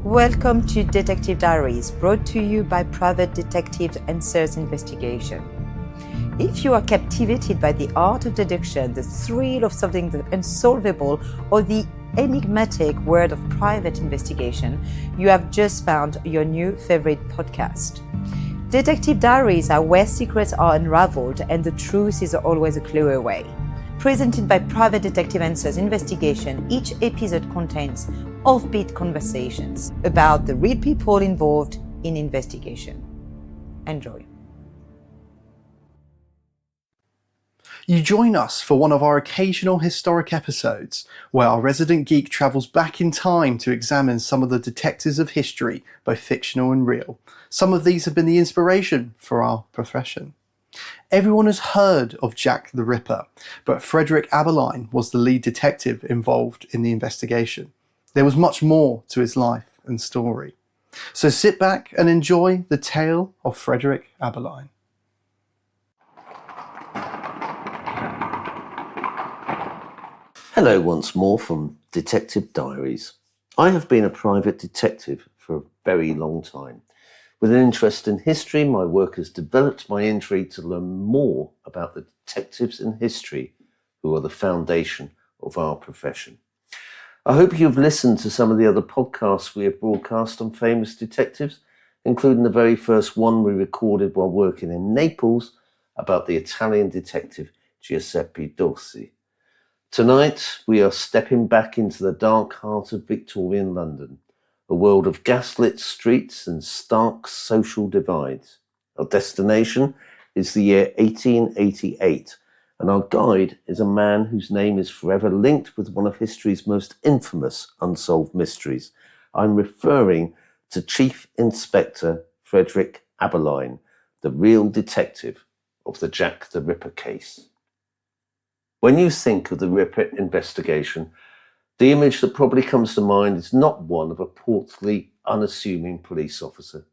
Welcome to Detective Diaries, brought to you by Private Detective and Search Investigation. If you are captivated by the art of deduction, the thrill of solving the unsolvable, or the enigmatic world of private investigation, you have just found your new favorite podcast. Detective Diaries are where secrets are unraveled and the truth is always a clue away. Presented by Private Detective and Search Investigation, each episode contains offbeat conversations about the real people involved in investigation. Enjoy. You join us for one of our occasional historic episodes, where our resident geek travels back in time to examine some of the detectives of history, both fictional and real. Some of these have been the inspiration for our profession. Everyone has heard of Jack the Ripper, but Frederick Abberline was the lead detective involved in the investigation. There was much more to his life and story. So sit back and enjoy the tale of Frederick Abberline. Hello once more from Detective Diaries. I have been a private detective for a very long time. With an interest in history, my work has developed my intrigue to learn more about the detectives in history who are the foundation of our profession. I hope you've listened to some of the other podcasts we have broadcast on famous detectives, including the very first one we recorded while working in Naples about the Italian detective Giuseppe Dorset. Tonight, we are stepping back into the dark heart of Victorian London, a world of gaslit streets and stark social divides. Our destination is the year 1888, and our guide is a man whose name is forever linked with one of history's most infamous unsolved mysteries. I'm referring to Chief Inspector Frederick Abberline, the real detective of the Jack the Ripper case. When you think of the Ripper investigation, the image that probably comes to mind is not one of a portly, unassuming police officer.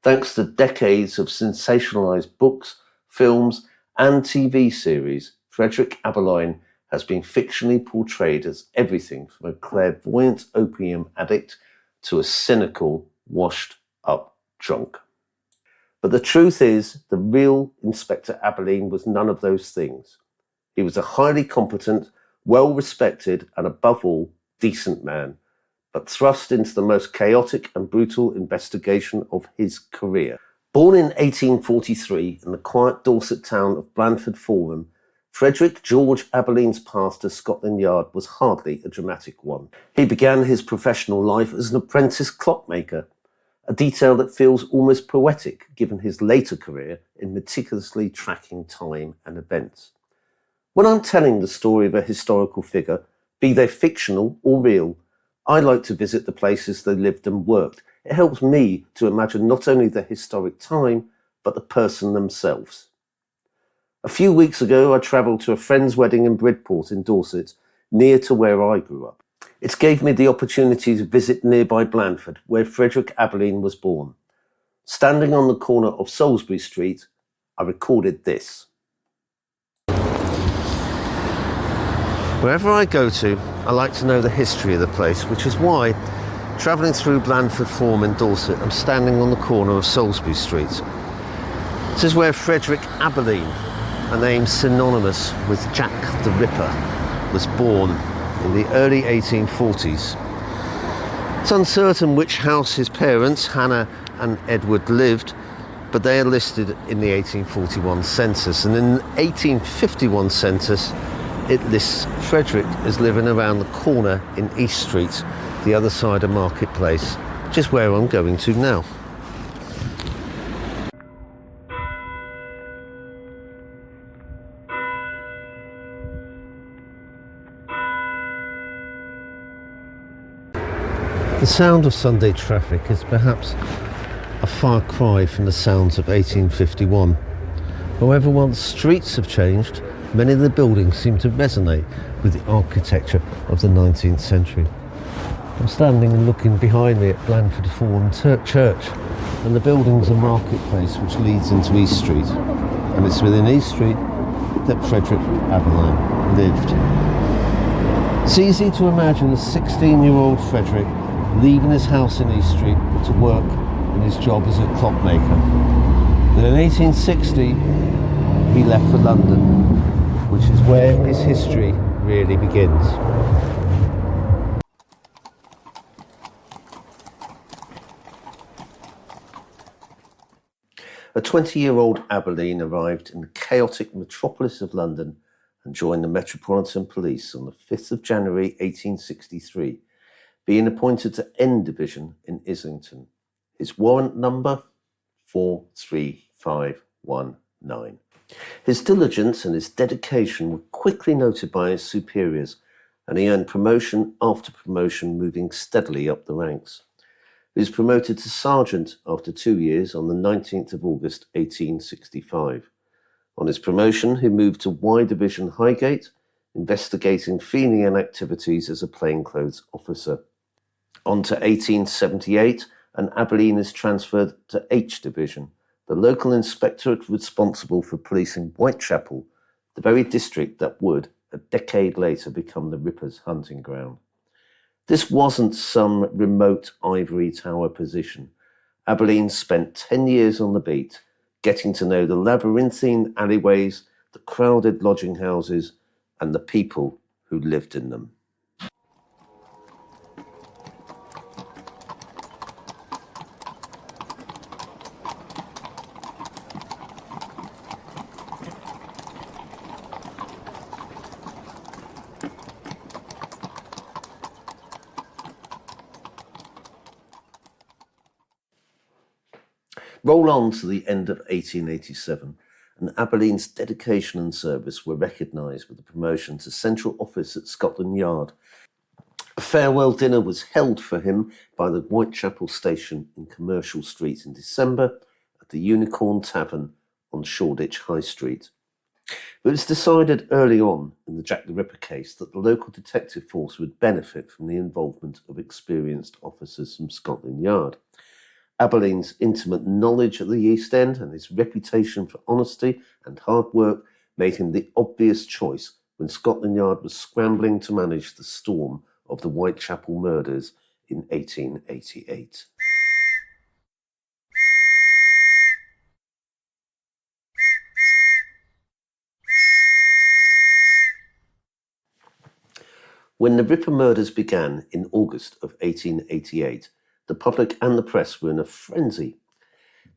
Thanks to decades of sensationalized books, films, and TV series, Frederick Abberline has been fictionally portrayed as everything from a clairvoyant opium addict to a cynical, washed-up drunk. But the truth is, the real Inspector Abberline was none of those things. He was a highly competent, well-respected, and above all, decent man, but thrust into the most chaotic and brutal investigation of his career. Born in 1843 in the quiet Dorset town of Blandford Forum, Frederick George Abberline's path to Scotland Yard was hardly a dramatic one. He began his professional life as an apprentice clockmaker, a detail that feels almost poetic given his later career in meticulously tracking time and events. When I'm telling the story of a historical figure, be they fictional or real, I like to visit the places they lived and worked. It helps me to imagine not only the historic time, but the person themselves. A few weeks ago, I travelled to a friend's wedding in Bridport in Dorset, near to where I grew up. It gave me the opportunity to visit nearby Blandford, where Frederick Abberline was born. Standing on the corner of Salisbury Street, I recorded this. Wherever I go to, I like to know the history of the place, which is why, travelling through Blandford Forum in Dorset, I'm standing on the corner of Salisbury Street. This is where Frederick Abberline, a name synonymous with Jack the Ripper, was born in the early 1840s. It's uncertain which house his parents, Hannah and Edward, lived, but they are listed in the 1841 census, and in the 1851 census, it lists Frederick as living around the corner in East Street, the other side of Marketplace, which is where I'm going to now. The sound of Sunday traffic is perhaps a far cry from the sounds of 1851. However, once streets have changed, many of the buildings seem to resonate with the architecture of the 19th century. I'm standing and looking behind me at Blandford Forum Church and the buildings and Marketplace which leads into East Street. And it's within East Street that Frederick Abberline lived. It's easy to imagine a 16-year-old Frederick leaving his house in East Street to work in his job as a clockmaker. But in 1860, he left for London, which is where his history really begins. A 20-year-old Abberline arrived in the chaotic metropolis of London and joined the Metropolitan Police on the 5th of January 1863, being appointed to N Division in Islington. His warrant number 43519. His diligence and his dedication were quickly noted by his superiors, and he earned promotion after promotion, moving steadily up the ranks. He was promoted to sergeant after 2 years on the 19th of August 1865. On his promotion, he moved to Y Division Highgate, investigating Fenian activities as a plainclothes officer. On to 1878, and Abberline is transferred to H Division, the local inspectorate responsible for policing Whitechapel, the very district that would, a decade later, become the Rippers' hunting ground. This wasn't some remote ivory tower position. Abberline spent 10 years on the beat, getting to know the labyrinthine alleyways, the crowded lodging houses, and the people who lived in them. Roll on to the end of 1887, and Abberline's dedication and service were recognised with a promotion to Central Office at Scotland Yard. A farewell dinner was held for him by the Whitechapel station in Commercial Street in December at the Unicorn Tavern on Shoreditch High Street. It was decided early on in the Jack the Ripper case that the local detective force would benefit from the involvement of experienced officers from Scotland Yard. Abberline's intimate knowledge at the East End and his reputation for honesty and hard work made him the obvious choice when Scotland Yard was scrambling to manage the storm of the Whitechapel murders in 1888. When the Ripper murders began in August of 1888, the public and the press were in a frenzy.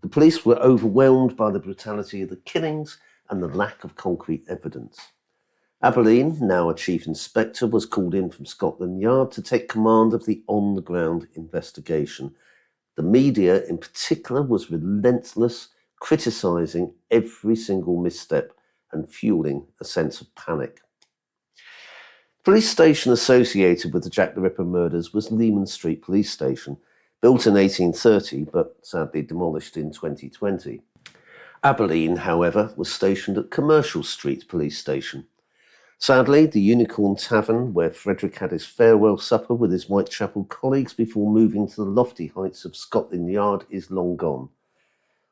The police were overwhelmed by the brutality of the killings and the lack of concrete evidence. Abberline, now a chief inspector, was called in from Scotland Yard to take command of the on-the-ground investigation. The media in particular was relentless, criticising every single misstep and fueling a sense of panic. The police station associated with the Jack the Ripper murders was Leman Street Police Station, built in 1830 but sadly demolished in 2020. Abberline, however, was stationed at Commercial Street Police Station. Sadly, the Unicorn Tavern, where Frederick had his farewell supper with his Whitechapel colleagues before moving to the lofty heights of Scotland Yard, is long gone.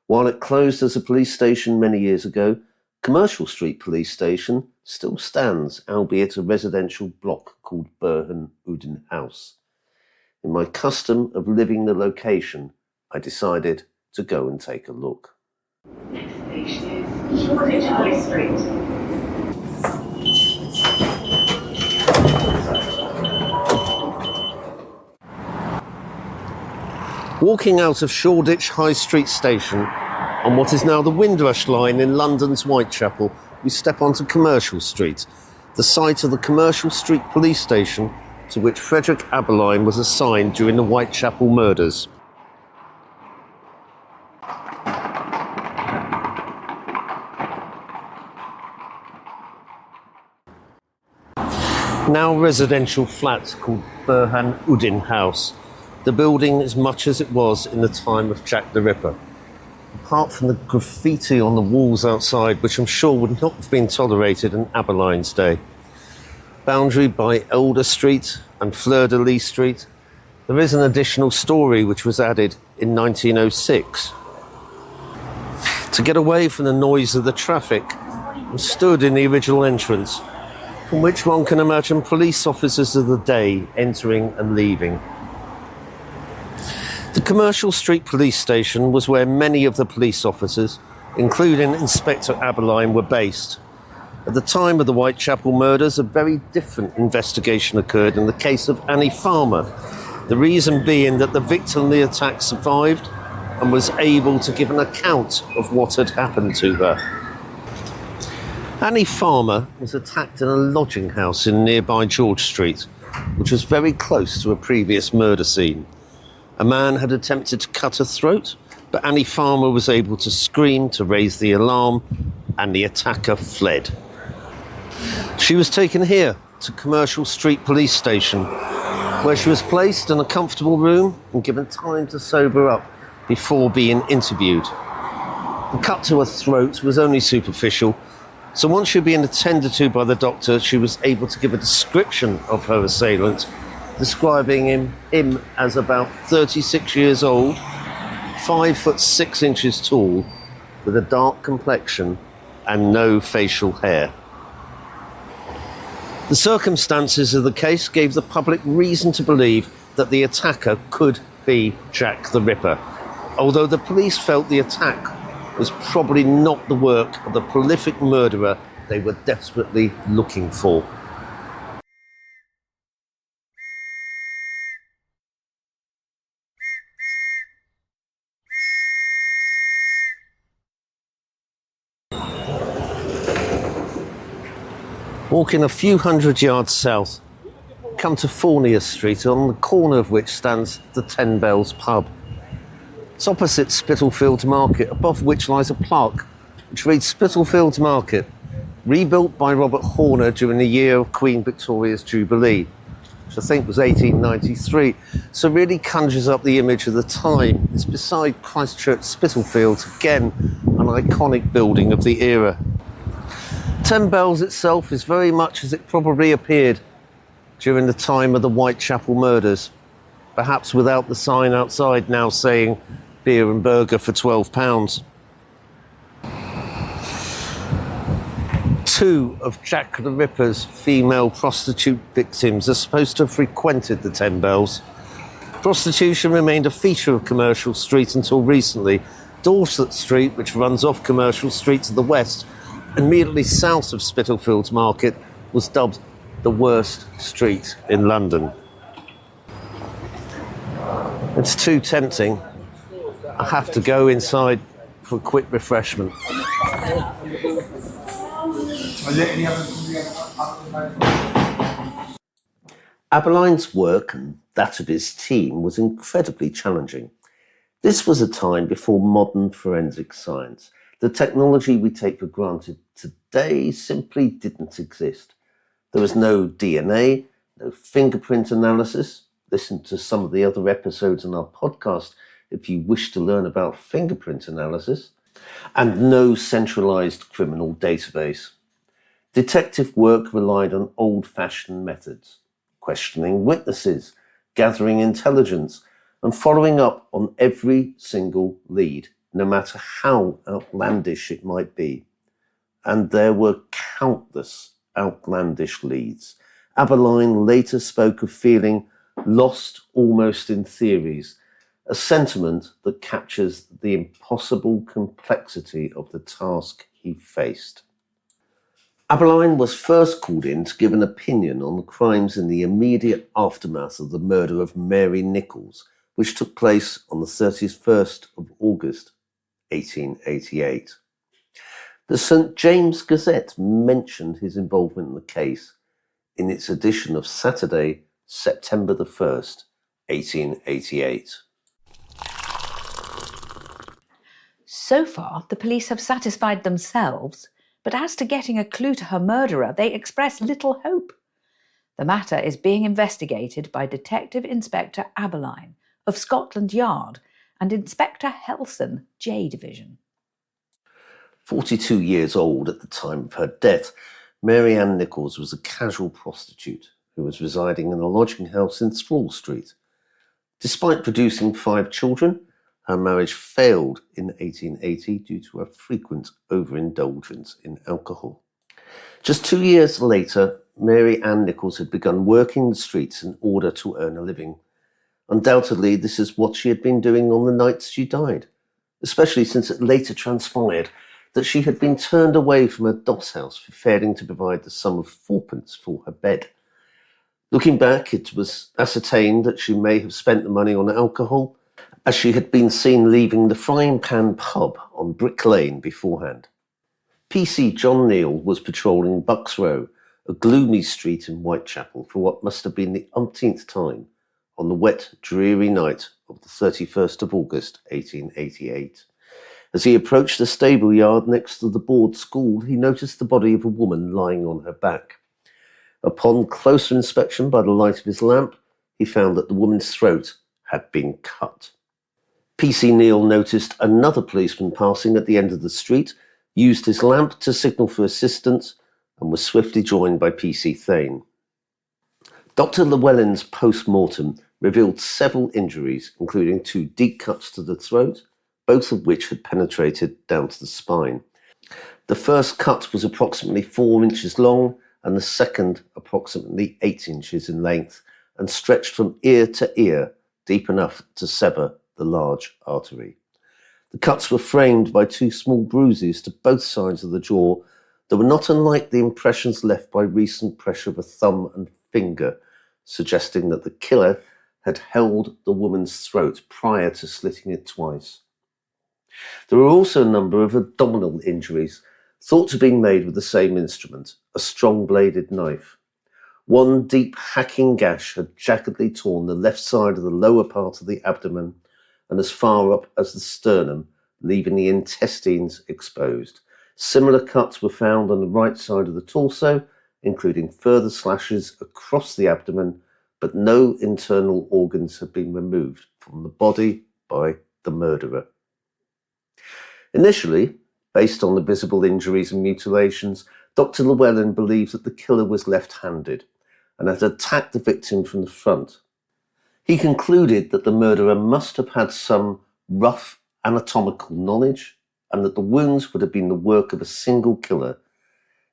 While it closed as a police station many years ago, Commercial Street Police Station still stands, albeit a residential block called Burhan Udin House. In my custom of living the location, I decided to go and take a look. Next station is Shoreditch High Street. Walking out of Shoreditch High Street Station on what is now the Windrush line in London's Whitechapel, we step onto Commercial Street, the site of the Commercial Street Police Station to which Frederick Abberline was assigned during the Whitechapel murders. Now residential flat called Burhan Udin House. The building is much as it was in the time of Jack the Ripper. Apart from the graffiti on the walls outside, which I'm sure would not have been tolerated in Abberline's day. Boundaried by Elder Street and Fleur-de-Lis Street, there is an additional story which was added in 1906. To get away from the noise of the traffic, I stood in the original entrance, from which one can imagine police officers of the day entering and leaving. The Commercial Street Police Station was where many of the police officers, including Inspector Abberline, were based. At the time of the Whitechapel murders, a very different investigation occurred in the case of Annie Farmer, the reason being that the victim of the attack survived and was able to give an account of what had happened to her. Annie Farmer was attacked in a lodging house in nearby George Street, which was very close to a previous murder scene. A man had attempted to cut her throat, but Annie Farmer was able to scream to raise the alarm, and the attacker fled. She was taken here to Commercial Street Police Station, where she was placed in a comfortable room and given time to sober up before being interviewed. The cut to her throat was only superficial, so once she had been attended to by the doctor, she was able to give a description of her assailant, describing him as about 36 years old, 5'6" tall, with a dark complexion and no facial hair. The circumstances of the case gave the public reason to believe that the attacker could be Jack the Ripper, although the police felt the attack was probably not the work of the prolific murderer they were desperately looking for. Walking a few hundred yards south, come to Fournier Street, on the corner of which stands the 10 Bells pub. It's opposite Spitalfields Market, above which lies a plaque which reads Spitalfields Market, rebuilt by Robert Horner during the year of Queen Victoria's Jubilee, which I think was 1893, so really conjures up the image of the time. It's beside Christchurch Spitalfields, again an iconic building of the era. 10 Bells itself is very much as it probably appeared during the time of the Whitechapel murders, perhaps without the sign outside now saying beer and burger for £12. Two of Jack the Ripper's female prostitute victims are supposed to have frequented the 10 Bells. Prostitution remained a feature of Commercial Street until recently. Dorset Street, which runs off Commercial Street to the west, immediately south of Spitalfields Market, was dubbed the worst street in London. It's too tempting. I have to go inside for a quick refreshment. Abberline's work and that of his team was incredibly challenging. This was a time before modern forensic science. The technology we take for granted today simply didn't exist. There was no DNA, no fingerprint analysis. Listen to some of the other episodes in our podcast if you wish to learn about fingerprint analysis. And no centralized criminal database. Detective work relied on old-fashioned methods, questioning witnesses, gathering intelligence, and following up on every single lead, no matter how outlandish it might be. And there were countless outlandish leads. Abberline later spoke of feeling lost almost in theories, a sentiment that captures the impossible complexity of the task he faced. Abberline was first called in to give an opinion on the crimes in the immediate aftermath of the murder of Mary Nichols, which took place on the 31st of August, 1888. The St. James Gazette mentioned his involvement in the case in its edition of Saturday, September the 1st, 1888. So far, the police have satisfied themselves, but as to getting a clue to her murderer, they express little hope. The matter is being investigated by Detective Inspector Abberline of Scotland Yard and Inspector Helson, J Division. 42 years old at the time of her death, Mary Ann Nichols was a casual prostitute who was residing in a lodging house in Thrall Street. Despite producing 5 children, her marriage failed in 1880 due to a frequent overindulgence in alcohol. Just 2 years later, Mary Ann Nichols had begun working the streets in order to earn a living. Undoubtedly, this is what she had been doing on the nights she died, especially since it later transpired that she had been turned away from her doss house for failing to provide the sum of 4p for her bed. Looking back, it was ascertained that she may have spent the money on alcohol, as she had been seen leaving the Frying Pan pub on Brick Lane beforehand. PC John Neal was patrolling Bucks Row, a gloomy street in Whitechapel, for what must have been the umpteenth time on the wet, dreary night of the 31st of August, 1888. As he approached the stable yard next to the board school, he noticed the body of a woman lying on her back. Upon closer inspection by the light of his lamp, he found that the woman's throat had been cut. PC Neal noticed another policeman passing at the end of the street, used his lamp to signal for assistance, and was swiftly joined by PC Thane. Dr. Llewellyn's post-mortem revealed several injuries, including 2 deep cuts to the throat, both of which had penetrated down to the spine. The first cut was approximately 4 inches long, and the second approximately 8 inches in length, and stretched from ear to ear, deep enough to sever the large artery. The cuts were framed by 2 small bruises to both sides of the jaw that were not unlike the impressions left by recent pressure of a thumb and finger, suggesting that the killer had held the woman's throat prior to slitting it twice. There were also a number of abdominal injuries, thought to be made with the same instrument, a strong-bladed knife. 1 deep hacking gash had jaggedly torn the left side of the lower part of the abdomen and as far up as the sternum, leaving the intestines exposed. Similar cuts were found on the right side of the torso, including further slashes across the abdomen, but no internal organs had been removed from the body by the murderer. Initially, based on the visible injuries and mutilations, Dr. Llewellyn believed that the killer was left-handed and had attacked the victim from the front. He concluded that the murderer must have had some rough anatomical knowledge and that the wounds would have been the work of a single killer,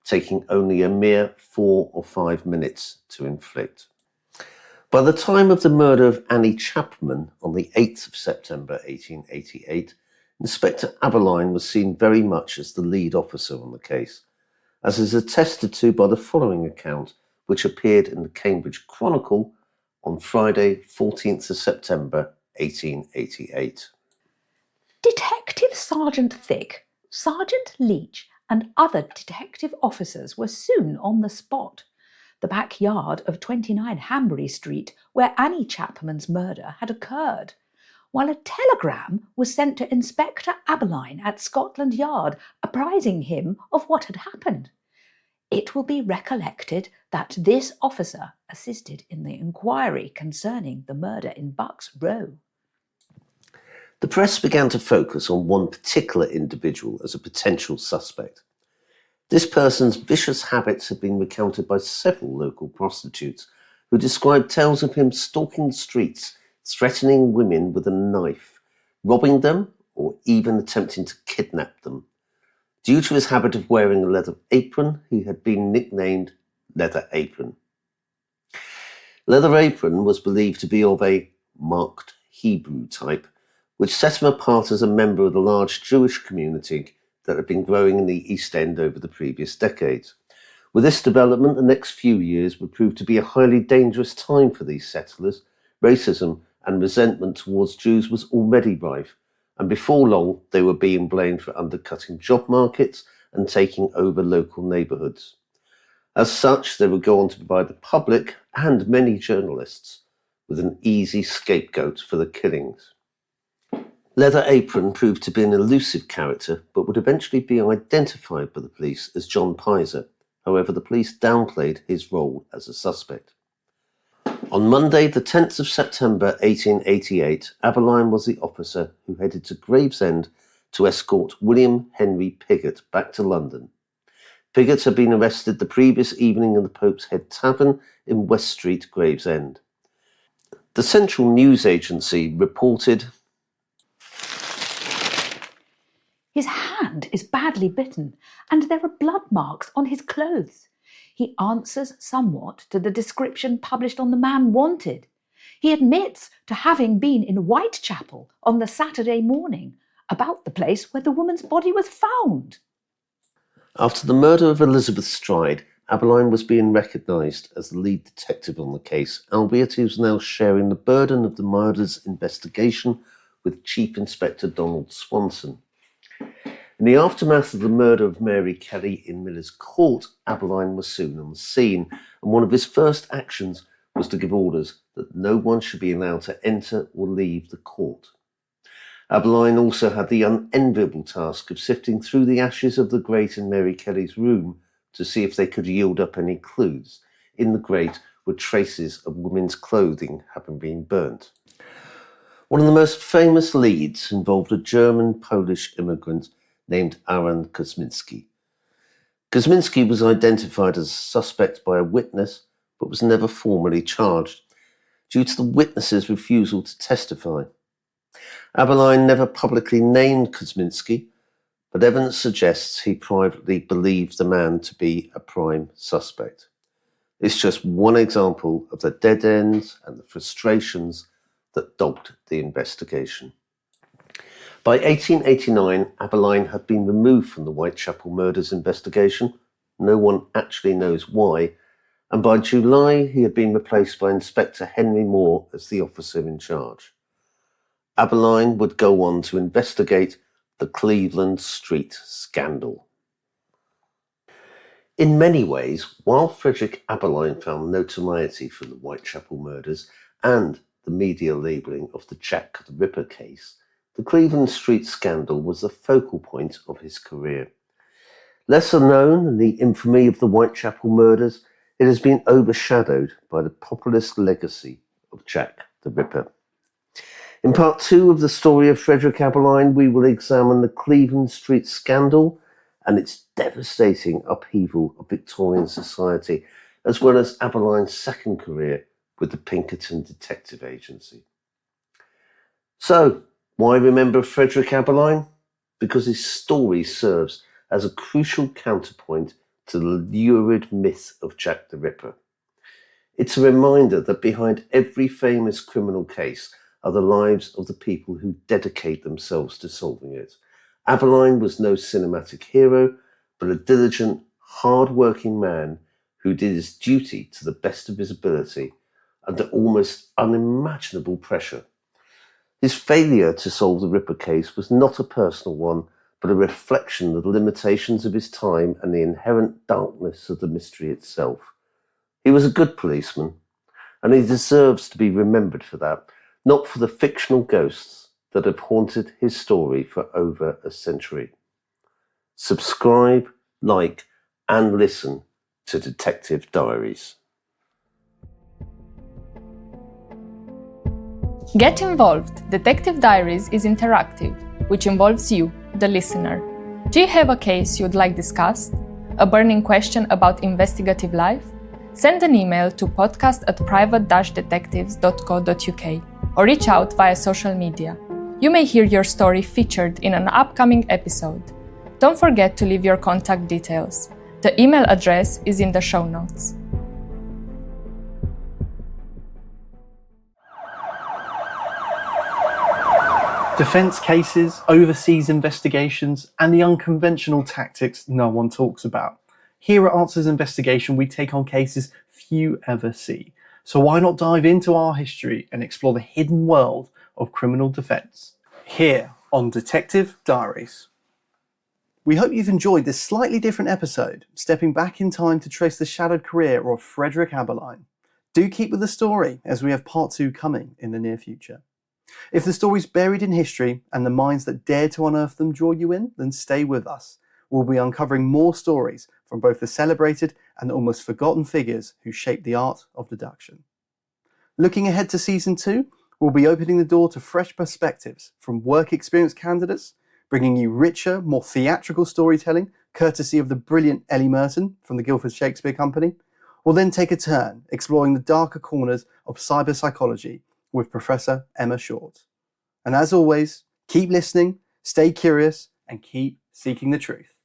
taking only a mere 4 or 5 minutes to inflict. By the time of the murder of Annie Chapman on the 8th of September 1888, Inspector Abberline was seen very much as the lead officer on the case, as is attested to by the following account, which appeared in the Cambridge Chronicle on Friday, 14th of September 1888. Detective Sergeant Thick, Sergeant Leach, and other detective officers were soon on the spot, the backyard of 29 Hanbury Street, where Annie Chapman's murder had occurred, while a telegram was sent to Inspector Abberline at Scotland Yard, apprising him of what had happened. It will be recollected that this officer assisted in the inquiry concerning the murder in Bucks Row. The press began to focus on one particular individual as a potential suspect. This person's vicious habits had been recounted by several local prostitutes who described tales of him stalking the streets, threatening women with a knife, robbing them, or even attempting to kidnap them. Due to his habit of wearing a leather apron, he had been nicknamed Leather Apron. Leather Apron was believed to be of a marked Hebrew type, which set him apart as a member of the large Jewish community that had been growing in the East End over the previous decades. With this development, the next few years would prove to be a highly dangerous time for these settlers. Racism and resentment towards Jews was already rife, and before long they were being blamed for undercutting job markets and taking over local neighbourhoods. As such, they would go on to provide the public and many journalists with an easy scapegoat for the killings. Leather Apron proved to be an elusive character, but would eventually be identified by the police as John Pizer. However, the police downplayed his role as a suspect. On Monday, the 10th of September 1888, Abberline was the officer who headed to Gravesend to escort William Henry Piggott back to London. Piggott had been arrested the previous evening in the Pope's Head Tavern in West Street, Gravesend. The Central News Agency reported, "His hand is badly bitten, and there are blood marks on his clothes. He answers somewhat to the description published on the man wanted. He admits to having been in Whitechapel on the Saturday morning, about the place where the woman's body was found. After the murder of Elizabeth Stride, Abberline was being recognised as the lead detective on the case, albeit he was now sharing the burden of the murder's investigation with Chief Inspector Donald Swanson. In the aftermath of the murder of Mary Kelly in Miller's Court, Abberline was soon on the scene, and one of his first actions was to give orders that no one should be allowed to enter or leave the court. Abberline also had the unenviable task of sifting through the ashes of the grate in Mary Kelly's room to see if they could yield up any clues. In the grate were traces of women's clothing having been burnt. One of the most famous leads involved a German-Polish immigrant named Aaron Kosminski. Kosminski was identified as a suspect by a witness, but was never formally charged, due to the witness's refusal to testify. Abberline never publicly named Kosminski, but evidence suggests he privately believed the man to be a prime suspect. It's just one example of the dead ends and the frustrations that dogged the investigation. By 1889, Abberline had been removed from the Whitechapel Murders investigation. No one actually knows why, and by July he had been replaced by Inspector Henry Moore as the officer in charge. Abberline would go on to investigate the Cleveland Street scandal. In many ways, while Frederick Abberline found notoriety for the Whitechapel murders and the media labelling of the Jack the Ripper case, the Cleveland Street scandal was the focal point of his career. Lesser known than the infamy of the Whitechapel murders, it has been overshadowed by the populist legacy of Jack the Ripper. In part 2 of the story of Frederick Abberline, we will examine the Cleveland Street scandal and its devastating upheaval of Victorian society, as well as Abberline's second career with the Pinkerton Detective Agency. So, why remember Frederick Abberline? Because his story serves as a crucial counterpoint to the lurid myth of Jack the Ripper. It's a reminder that behind every famous criminal case are the lives of the people who dedicate themselves to solving it. Abberline was no cinematic hero, but a diligent, hard-working man who did his duty to the best of his ability under almost unimaginable pressure. His failure to solve the Ripper case was not a personal one, but a reflection of the limitations of his time and the inherent darkness of the mystery itself. He was a good policeman, and he deserves to be remembered for that, not for the fictional ghosts that have haunted his story for over a century. Subscribe, like, and listen to Detective Diaries. Get involved. Detective Diaries is interactive, which involves you, the listener. Do you have a case you'd like discussed? A burning question about investigative life? Send an email to podcast@private-detectives.co.uk or reach out via social media. You may hear your story featured in an upcoming episode. Don't forget to leave your contact details. The email address is in the show notes. Defence cases, overseas investigations, and the unconventional tactics no one talks about. Here at Answers Investigation, we take on cases few ever see. So why not dive into our history and explore the hidden world of criminal defence? Here on Detective Diaries. We hope you've enjoyed this slightly different episode, stepping back in time to trace the shadowed career of Frederick Abberline. Do keep with the story, as we have part 2 coming in the near future. If the story's buried in history and the minds that dare to unearth them draw you in, then stay with us. We'll be uncovering more stories from both the celebrated and the almost forgotten figures who shaped the art of deduction. Looking ahead to Season 2, we'll be opening the door to fresh perspectives from work experience candidates, bringing you richer, more theatrical storytelling, courtesy of the brilliant Ellie Merton from the Guildford Shakespeare Company. We'll then take a turn exploring the darker corners of cyber psychology with Professor Emma Short. And as always, keep listening, stay curious, and keep seeking the truth.